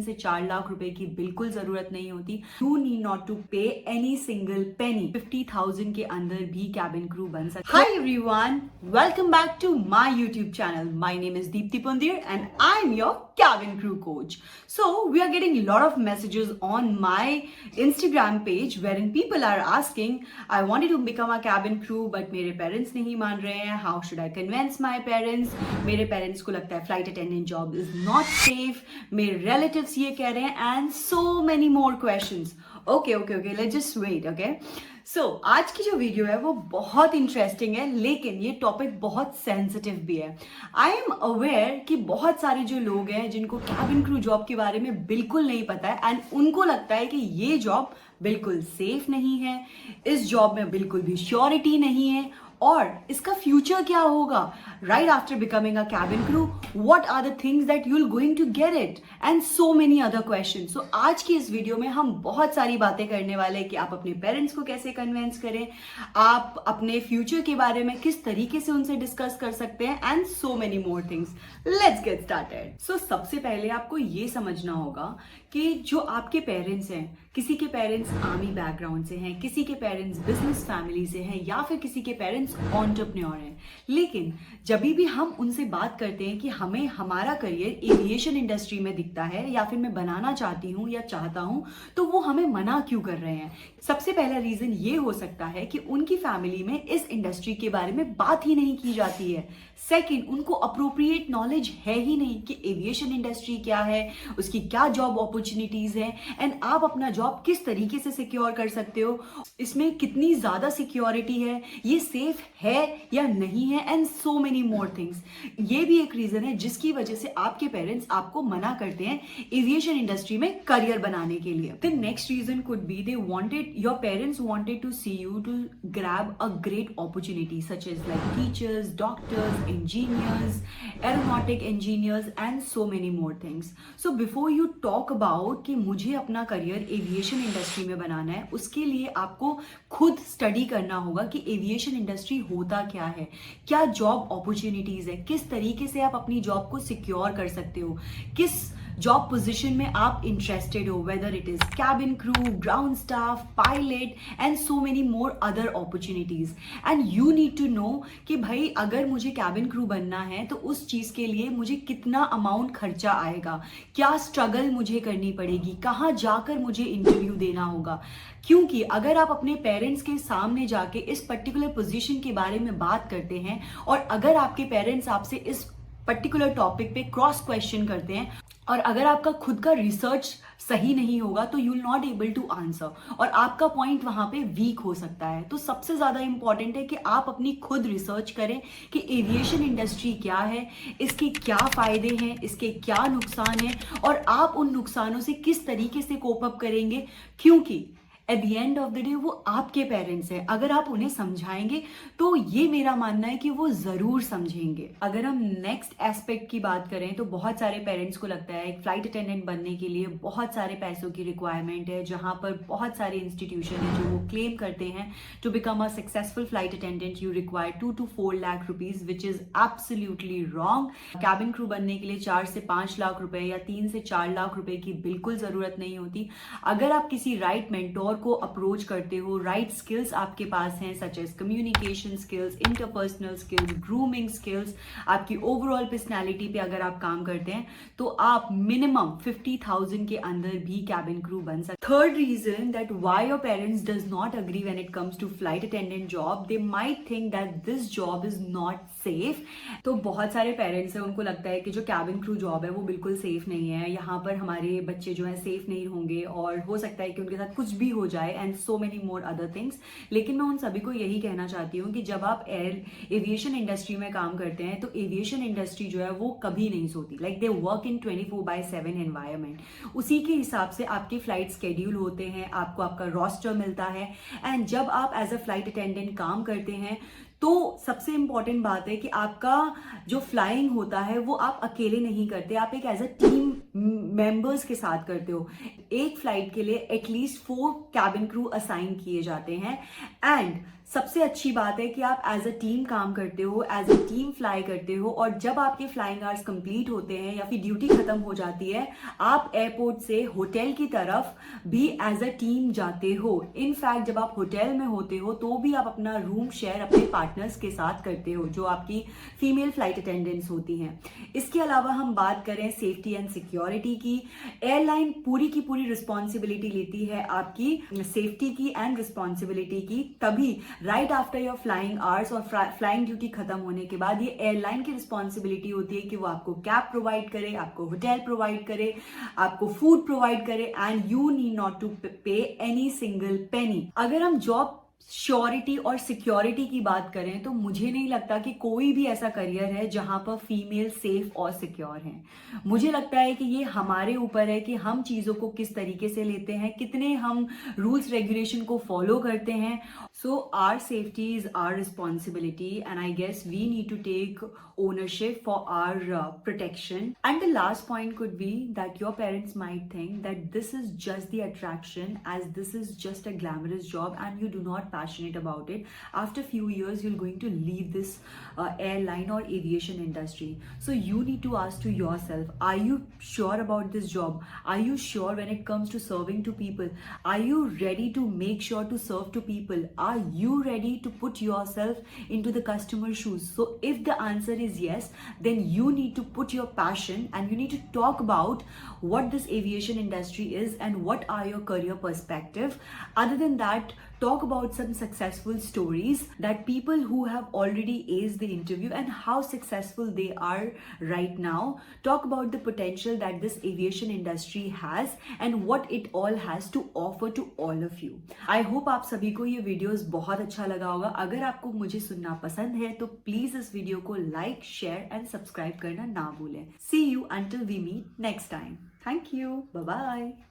से 4 लाख रुपए की बिल्कुल जरूरत नहीं होती। You need not to pay any single penny. 50,000 के अंदर भी कैबिन क्रू बन सकते। Hi everyone, welcome back to my YouTube channel. My name is Deepti Pandir and I am your cabin crew coach. So we are getting a lot of messages on my Instagram page wherein people are asking, I wanted to become a cabin crew but मेरे parents नहीं मान रहे हैं. How should I convince my parents? मेरे parents को लगता है flight attendant job is not safe. मेरे relatives ये कह रहे हैं and so many more questions. Okay, let's just wait, okay? So, आज की जो वीडियो है वो बहुत इंटरेस्टिंग है, लेकिन ये टॉपिक बहुत सेंसिटिव भी है। आई एम अवेयर कि बहुत सारे जो लोग हैं जिनको कैबिन क्रू जॉब के बारे में बिल्कुल नहीं पता है एंड उनको लगता है कि ये जॉब बिल्कुल सेफ नहीं है, इस जॉब में बिल्कुल भी श्योरिटी नहीं है और इसका फ्यूचर क्या होगा right after becoming a cabin crew, what are the things that you will going to get it and so many other question. So आज की इस वीडियो में हम बहुत सारी बातें करने वाले हैं कि आप अपने पेरेंट्स को कैसे कन्विंस करें, आप अपने फ्यूचर के बारे में किस तरीके से उनसे डिस्कस कर सकते हैं and so many more things. Let's get started. So सबसे पहले आपको ये समझना होगा कि जो आपके पेरेंट्स हैं, किसी के पेरेंट्स आर्मी बैकग्राउंड से हैं, किसी के पेरेंट्स बिजनेस फैमिली से हैं या फिर किसी के पेरेंट्स एंटरप्रेन्योर हैं, लेकिन जब भी हम उनसे बात करते हैं कि हमें हमारा करियर एविएशन इंडस्ट्री में दिखता है या फिर मैं बनाना चाहती हूँ या चाहता हूँ, तो वो हमें मना क्यों कर रहे हैं? सबसे पहला रीजन ये हो सकता है कि उनकी फैमिली में इस इंडस्ट्री के बारे में बात ही नहीं की जाती है। सेकंड, उनको अप्रोप्रिएट नॉलेज है ही नहीं कि एविएशन इंडस्ट्री क्या है, उसकी क्या जॉब अपॉर्चुनिटीज है एंड आप अपना जॉब किस तरीके से सिक्योर कर सकते हो, इसमें कितनी ज्यादा सिक्योरिटी है, ये सेफ है या नहीं है and so many more things. ये भी एक रीजन है जिसकी वजह से आपके पेरेंट्स आपको मना करते हैं एविएशन इंडस्ट्री में करियर बनाने के लिए। The next reason could be they wanted, your parents wanted to see you to grab a great opportunity such as like teachers, doctors, engineers, aeronautic engineers and so many more things. So before you talk about कि मुझे अपना career aviation industry में बनाना है, उसके लिए आपको खुद study करना होगा कि एविएशन इंडस्ट्री होता क्या है, क्या जॉब अपॉर्चुनिटीज है, किस तरीके से आप अपनी जॉब को सिक्योर कर सकते हो, किस जॉब पोजीशन में आप इंटरेस्टेड हो, whether it is cabin crew, ground staff, pilot and so many more other opportunities. And you need to know कि भाई अगर मुझे कैबिन क्रू बनना है तो उस चीज के लिए मुझे कितना अमाउंट खर्चा आएगा, क्या स्ट्रगल मुझे करनी पड़ेगी, कहाँ जाकर मुझे इंटरव्यू देना होगा। क्योंकि अगर आप अपने पेरेंट्स के सामने जाके इस पर्टिकुलर पोजीशन के बारे में बात करते हैं और अगर आपके पेरेंट्स आपसे इस पर्टिकुलर टॉपिक पे क्रॉस क्वेश्चन करते हैं और अगर आपका खुद का रिसर्च सही नहीं होगा तो you will not able to answer और आपका पॉइंट वहां पे वीक हो सकता है। तो सबसे ज्यादा इंपॉर्टेंट है कि आप अपनी खुद रिसर्च करें कि एविएशन इंडस्ट्री क्या है, इसके क्या फायदे हैं, इसके क्या नुकसान हैं और आप उन नुकसानों से किस तरीके से कोप अप करेंगे, क्योंकि at the end of the day वो आपके पेरेंट्स हैं। अगर आप उन्हें समझाएंगे तो ये मेरा मानना है कि वो जरूर समझेंगे। अगर हम नेक्स्ट एस्पेक्ट की बात करें तो बहुत सारे पेरेंट्स को लगता है एक फ्लाइट अटेंडेंट बनने के लिए बहुत सारे पैसों की रिक्वायरमेंट है, जहां पर बहुत सारे इंस्टीट्यूशन है जो वो क्लेम करते हैं to become a successful flight attendant you require 2 to 4 lakh rupees, which is absolutely wrong. Cabin crew बनने के लिए 4 से 5 लाख रुपए या 3 से 4 लाख रुपए की बिल्कुल जरूरत नहीं होती। अगर आप किसी राइट मेंटोर को अप्रोच करते हो, राइट स्किल्स आपके पास हैं such as communication skills, interpersonal skills, grooming skills, आपकी ओवरऑल पर्सनालिटी पे अगर आप काम करते हैं तो आप मिनिमम 50,000 के अंदर भी कैबिन क्रू बन सकते। Third reason that why your parents does not agree when it comes to flight attendant job, they might think that this job is not safe. तो बहुत सारे पेरेंट्स हैं, उनको लगता है कि जो कैबिन क्रू जॉब है वो बिल्कुल सेफ नहीं है, यहाँ पर हमारे बच्चे जो है सेफ नहीं होंगे और हो सकता है कि उनके साथ कुछ भी हो जाए and so many more other things. लेकिन मैं उन सभी को यही कहना चाहती हूँ कि जब आप एविएशन इंडस्ट्री में काम करते हैं तो एविएशन इंडस्ट्री जो है वो कभी नहीं सोती, like they work in 24/7 environment. उसी के हिसाब से आपके फ्लाइट स्केड्यूल होते हैं, आपको आपका रोस्टर मिलता है एंड जब आप एज अ फ्लाइट अटेंडेंट काम करते हैं तो सबसे इंपॉर्टेंट बात है कि आपका जो फ्लाइंग होता है वो आप अकेले नहीं करते, आप एक एज अ टीम मेंबर्स के साथ करते हो। एक फ्लाइट के लिए एटलीस्ट 4 कैबिन क्रू असाइन किए जाते हैं एंड सबसे अच्छी बात है कि आप एज अ टीम काम करते हो, एज अ टीम फ्लाई करते हो, और जब आपके फ्लाइंग आवर्स कंप्लीट होते हैं या फिर ड्यूटी खत्म हो जाती है, आप एयरपोर्ट से होटल की तरफ भी एज अ टीम जाते हो। इनफैक्ट जब आप होटल में होते हो तो भी आप अपना रूम शेयर अपने पार्टनर्स के साथ करते हो, जो आपकी फीमेल फ्लाइट अटेंडेंट्स होती हैं। इसके अलावा हम बात करें सेफ्टी एंड सिक्योरिटी की, एयरलाइन पूरी की पूरी रिस्पॉन्सिबिलिटी लेती है आपकी सेफ्टी की एंड रिस्पॉन्सिबिलिटी की। तभी right after your flying hours और फ्लाइंग ड्यूटी खत्म होने के बाद ये एयरलाइन की रिस्पॉन्सिबिलिटी होती है कि वो आपको कैब प्रोवाइड करे, आपको होटल प्रोवाइड करे, आपको फूड प्रोवाइड करे, and you need not to pay any single penny. अगर हम जॉब श्योरिटी और सिक्योरिटी की बात करें तो मुझे नहीं लगता कि कोई भी ऐसा करियर है जहां पर फीमेल सेफ और सिक्योर हैं। मुझे लगता है कि ये हमारे ऊपर है कि हम चीज़ों को किस तरीके से लेते हैं, कितने हम रूल्स रेगुलेशन को फॉलो करते हैं। So our safety is our responsibility and I guess we need to take ownership for our protection. And the last point could be that your parents might think that this is just the attraction, as this is just a glamorous job and you do not passionate about it. After few years you're going to leave this airline or aviation industry. So you need to ask to yourself, are you sure about this job? Are you sure when it comes to serving to people? Are you ready to make sure to serve to people? Are you ready to put yourself into the customer's shoes? So if the answer is yes, then you need to put your passion and you need to talk about what this aviation industry is and what are your career perspective. Other than that, talk about some successful stories that people who have already aced the interview and how successful they are right now. Talk about the potential that this aviation industry has and what it all has to offer to all of you. I hope आप सभी को ये videos बहुत अच्छा लगा होगा। अगर आपको मुझे सुनना पसंद है तो प्लीज इस वीडियो को लाइक, शेयर एंड सब्सक्राइब करना ना भूलें। See you until we meet next time. Thank you. Bye bye.